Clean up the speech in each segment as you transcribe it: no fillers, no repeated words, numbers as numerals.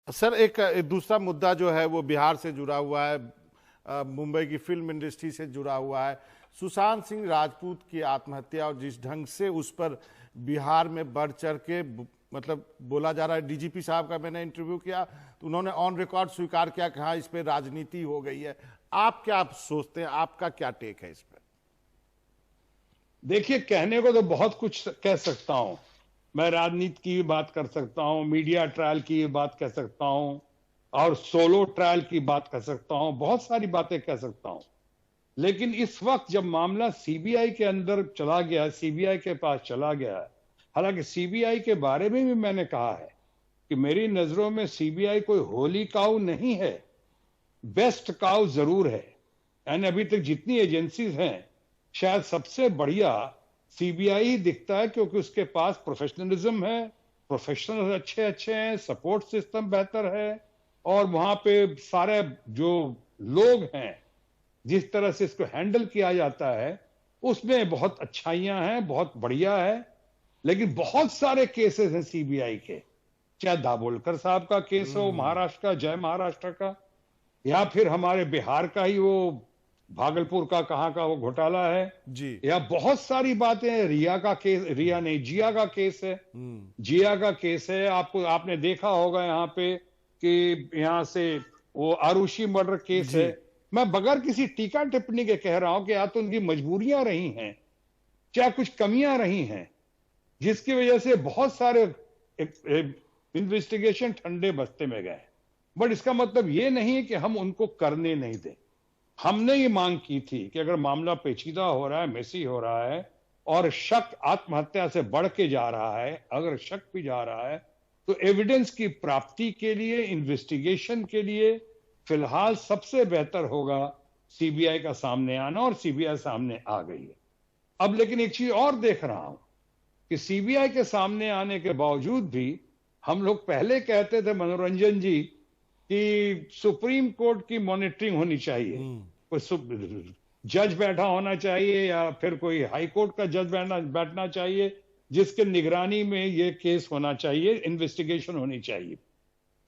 Sir एक दूसरा मुद्दा जो है वो बिहार से जुड़ा हुआ है, मुंबई की फिल्म इंडस्ट्री से जुड़ा हुआ है। सुशांत सिंह राजपूत की आत्महत्या और जिस ढंग से उस पर बिहार में बढ़ चढ़ के मतलब बोला जा रहा है। डीजीपी साहब का मैंने इंटरव्यू किया तो उन्होंने ऑन रिकॉर्ड स्वीकार किया कि हाँ इस पर राजनीति हो गई है। आप क्या सोचते हैं, आपका क्या टेक है इस पर? देखिए, कहने को तो बहुत कुछ कह सकता हूं। मैं राजनीति की भी बात कर सकता हूं, मीडिया ट्रायल की भी बात कह सकता हूं, और सोलो ट्रायल की बात कर सकता हूं, बहुत सारी बातें कह सकता हूं। लेकिन इस वक्त जब मामला सीबीआई के अंदर चला गया, सीबीआई के पास चला गया, हालांकि सीबीआई के बारे में भी मैंने कहा है कि मेरी नजरों में सीबीआई कोई होली काऊ नहीं है, बेस्ट काऊ जरूर है। यानी अभी तक जितनी एजेंसीज हैं शायद सबसे बढ़िया सीबीआई ही दिखता है, क्योंकि उसके पास प्रोफेशनलिज्म है, प्रोफेशनल अच्छे अच्छे हैं, सपोर्ट सिस्टम बेहतर है, और वहां पे सारे जो लोग हैं जिस तरह से इसको हैंडल किया जाता है उसमें बहुत अच्छाइयां हैं, बहुत बढ़िया है। लेकिन बहुत सारे केसेस हैं सीबीआई के, चाहे दाभोलकर साहब का केस हो, महाराष्ट्र का, जय महाराष्ट्र का, या फिर हमारे बिहार का ही वो भागलपुर का कहां का वो घोटाला है जी या बहुत सारी बातें हैं। रिया का केस, रिया नहीं, जिया का केस है, जिया का केस है। आपको आपने देखा होगा यहाँ पे कि यहाँ से वो आरुषि मर्डर केस है। मैं बगैर किसी टीका टिप्पणी के कह रहा हूं कि या तो उनकी मजबूरियां रही हैं, चाहे कुछ कमियां रही हैं, जिसकी वजह से बहुत सारे इन्वेस्टिगेशन ठंडे बस्ते में गए। बट इसका मतलब ये नहीं है कि हम उनको करने नहीं दें। हमने ये मांग की थी कि अगर मामला पेचीदा हो रहा है, मेसी हो रहा है, और शक आत्महत्या से बढ़ के जा रहा है, अगर शक भी जा रहा है, तो एविडेंस की प्राप्ति के लिए, इन्वेस्टिगेशन के लिए फिलहाल सबसे बेहतर होगा सीबीआई का सामने आना, और सीबीआई सामने आ गई है। अब लेकिन एक चीज और देख रहा हूं कि सीबीआई के सामने आने के बावजूद भी हम लोग पहले कहते थे, मनोरंजन जी, कि सुप्रीम कोर्ट की मॉनिटरिंग होनी चाहिए, कोई जज बैठा होना चाहिए या फिर कोई हाई कोर्ट का जज बैठना चाहिए जिसके निगरानी में ये केस होना चाहिए, इन्वेस्टिगेशन होनी चाहिए।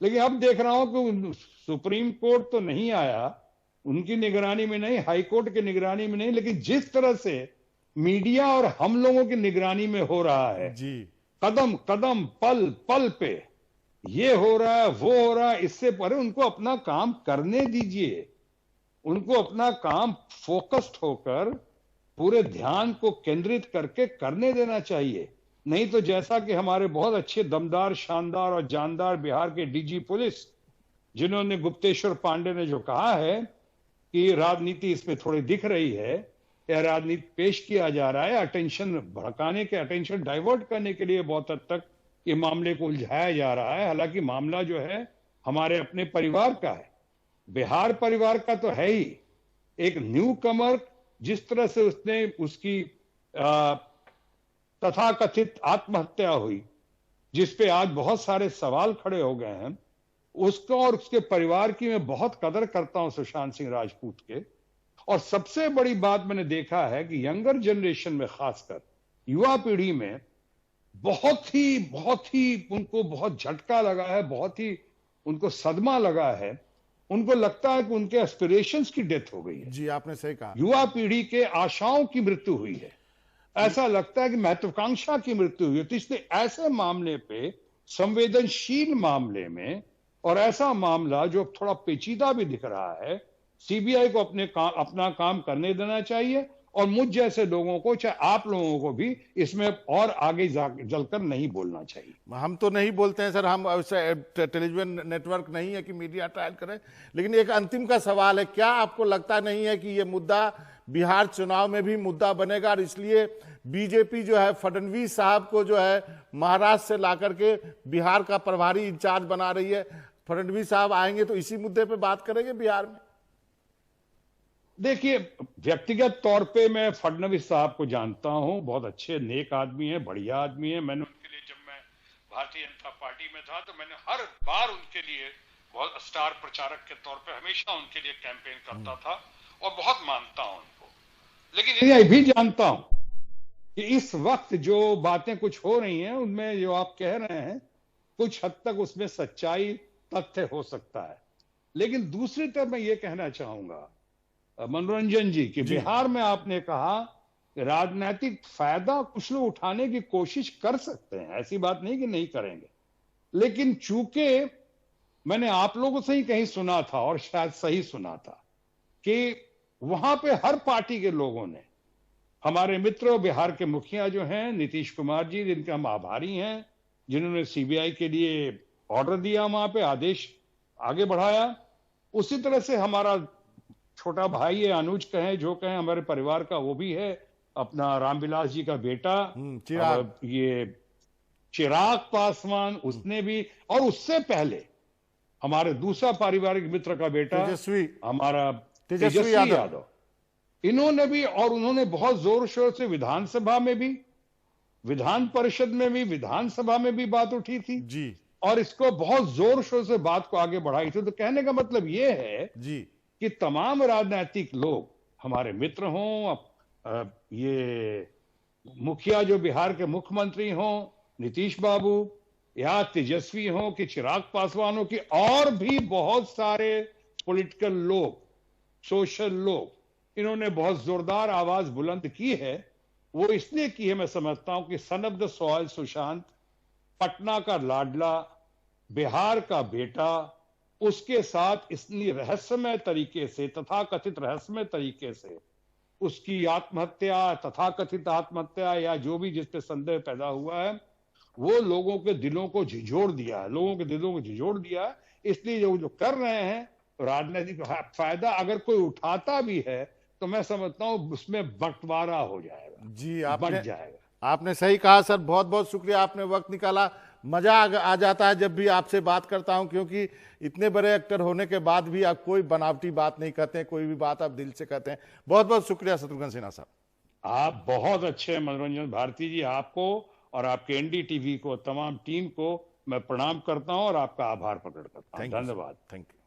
लेकिन अब देख रहा हूं कि सुप्रीम कोर्ट तो नहीं आया, उनकी निगरानी में नहीं, हाई कोर्ट की निगरानी में नहीं, लेकिन जिस तरह से मीडिया और हम लोगों की निगरानी में हो रहा है, जी कदम कदम पल पल पे ये हो रहा है, वो हो रहा है, इससे परे उनको अपना काम करने दीजिए। उनको अपना काम फोकस्ड होकर पूरे ध्यान को केंद्रित करके करने देना चाहिए। नहीं तो जैसा कि हमारे बहुत अच्छे दमदार, शानदार और जानदार बिहार के डीजी पुलिस, जिन्होंने, गुप्तेश्वर पांडे ने जो कहा है कि राजनीति इसमें थोड़ी दिख रही है, या राजनीति पेश किया जा रहा है, अटेंशन भड़काने के, अटेंशन डाइवर्ट करने के लिए बहुत हद तक ये मामले को उलझाया जा रहा है। हालांकि मामला जो है हमारे अपने परिवार का है, बिहार परिवार का तो है ही। एक न्यू कमर जिस तरह से उसने उसकी तथाकथित आत्महत्या हुई, जिसपे आज बहुत सारे सवाल खड़े हो गए हैं, उसको और उसके परिवार की मैं बहुत कदर करता हूं, सुशांत सिंह राजपूत के। और सबसे बड़ी बात मैंने देखा है कि यंगर जनरेशन में, खासकर युवा पीढ़ी में, बहुत ही उनको बहुत झटका लगा है, बहुत ही उनको सदमा लगा है। उनको लगता है कि उनके एस्पिरेशंस की डेथ हो गई है। जी आपने सही कहा। युवा पीढ़ी के आशाओं की मृत्यु हुई है, ऐसा लगता है कि महत्वाकांक्षा की मृत्यु हुई है। तो इसलिए ऐसे मामले पे, संवेदनशील मामले में, और ऐसा मामला जो थोड़ा पेचीदा भी दिख रहा है, सीबीआई को अपना काम करने देना चाहिए। और मुझ जैसे लोगों को, चाहे आप लोगों को भी, इसमें और आगे जलकर नहीं बोलना चाहिए। हम तो नहीं बोलते हैं सर, हम टेलीविजन नेटवर्क नहीं है कि मीडिया ट्रायल करें। लेकिन एक अंतिम का सवाल है, क्या आपको लगता नहीं है कि ये मुद्दा बिहार चुनाव में भी मुद्दा बनेगा, और इसलिए बीजेपी जो है फडणवीस साहब को जो है महाराष्ट्र से ला करके बिहार का प्रभारी इंचार्ज बना रही है? फडणवीस साहब आएंगे तो इसी मुद्दे पे बात करेंगे बिहार में? देखिए, व्यक्तिगत तौर पे मैं फडणवीस साहब को जानता हूं, बहुत अच्छे नेक आदमी हैं, बढ़िया आदमी हैं। मैंने उनके लिए, जब मैं भारतीय जनता पार्टी में था, तो मैंने हर बार उनके लिए बहुत स्टार प्रचारक के तौर पे हमेशा उनके लिए कैंपेन करता था, और बहुत मानता हूं उनको। लेकिन ये भी जानता हूं कि इस वक्त जो बातें कुछ हो रही हैं, उनमें जो आप कह रहे हैं, कुछ हद तक उसमें सच्चाई तथ्य हो सकता है। लेकिन दूसरी तरफ मैं ये कहना चाहूंगा मनोरंजन जी कि बिहार में आपने कहा कि राजनीतिक फायदा कुछ लोग उठाने की कोशिश कर सकते हैं, ऐसी बात नहीं कि नहीं करेंगे, लेकिन चूंकि मैंने आप लोगों से ही कहीं सुना था और शायद सही सुना था कि वहां पे हर पार्टी के लोगों ने, हमारे मित्र बिहार के मुखिया जो हैं नीतीश कुमार जी, जिनके हम आभारी हैं, जिन्होंने सीबीआई के लिए ऑर्डर दिया, वहां पे आदेश आगे बढ़ाया, उसी तरह से हमारा छोटा भाई है, अनुज कहें जो कहें, हमारे परिवार का वो भी है, अपना रामविलास जी का बेटा चिराग, ये चिराग पासवान, उसने भी, और उससे पहले हमारे दूसरा पारिवारिक मित्र का बेटा हमारा तेजस्वी यादव, इन्होंने भी, और उन्होंने बहुत जोर शोर से विधानसभा में भी, विधान परिषद में भी, विधानसभा में भी बात उठी थी जी, और इसको बहुत जोर शोर से बात को आगे बढ़ाई थी। तो कहने का मतलब ये है जी कि तमाम राजनीतिक लोग, हमारे मित्र हों, ये मुखिया जो बिहार के मुख्यमंत्री हों नीतीश बाबू, या तेजस्वी हों कि चिराग पासवान हो, कि और भी बहुत सारे पॉलिटिकल लोग, सोशल लोग, इन्होंने बहुत जोरदार आवाज बुलंद की है। वो इसलिए की है, मैं समझता हूं कि son of the soil Sushant, Patna का लाडला, बिहार का बेटा, उसके साथ इतनी रहस्यमय तरीके से, तथाकथित रहस्यमय तरीके से उसकी आत्महत्या, तथाकथित आत्महत्या या जो भी जिस पे संदेह पैदा हुआ है, वो लोगों के दिलों को झिझोड़ दिया है, लोगों के दिलों को झिझोड़ दिया है। इसलिए जो कर रहे हैं राजनीतिक फायदा अगर कोई उठाता भी है तो मैं समझता हूं उसमें बंटवारा हो जाएगा, जी, बंट जाएगा। आपने सही कहा सर, बहुत बहुत शुक्रिया, आपने वक्त निकाला। मजा आ जाता है जब भी आपसे बात करता हूं, क्योंकि इतने बड़े एक्टर होने के बाद भी आप कोई बनावटी बात नहीं करते हैं, कोई भी बात आप दिल से कहते हैं। बहुत बहुत शुक्रिया शत्रुघ्न सिन्हा साहब। आप बहुत अच्छे हैं मनोरंजन भारती जी, आपको और आपके एनडीटीवी को, तमाम टीम को मैं प्रणाम करता हूं और आपका आभार प्रकट करता हूं। धन्यवाद। Thank you.